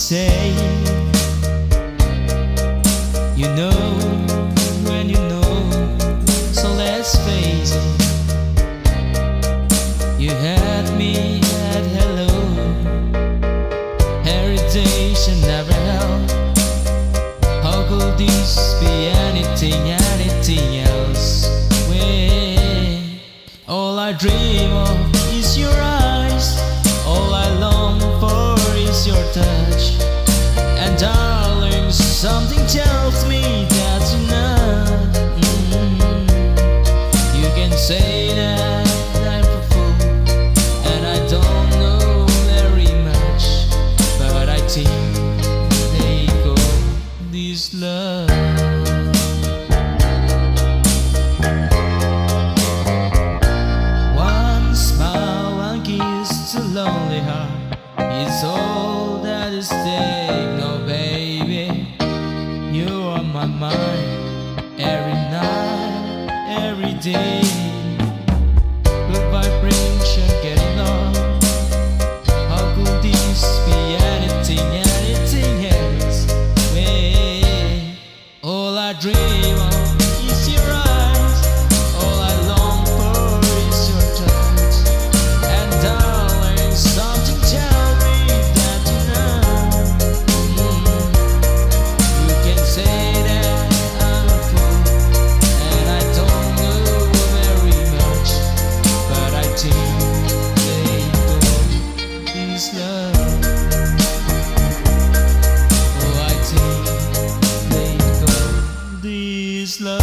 say you know when you know, so let's face it. You had me at hello, heritage and never held. How could this be anything else? When all I dream of is your eyes, all I long for is your touch. And darling, something tells me that's enough. You can say that I'm a fool, and I don't know very much, but I think they go this love. One smile, one kiss to lonely heart, it's all that is staying. No, baby, you are my mind every night, every day. Good vibration getting on. How could this be anything else? Wait, all I dream of is your eyes, all I long for is your touch. And darling, something tells me that you know. You can say that I'm a fool, and I don't know very much, but I think they go this love. Oh, I think they go this love.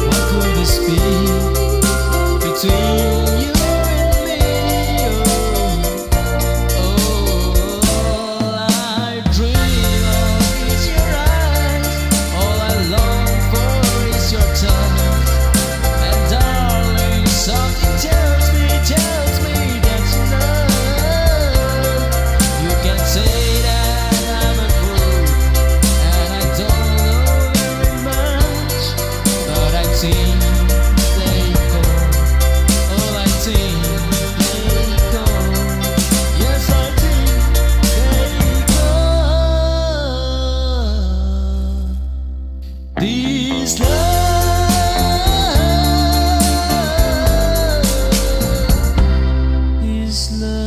What could this be between you and me? All I dream of is your eyes, all I long for is your touch. And darling, something tells me that you know. You can say that I'm a fool, and I don't know very much, but I think they go. Oh, I think they go. Yes, I think they go. This love is love.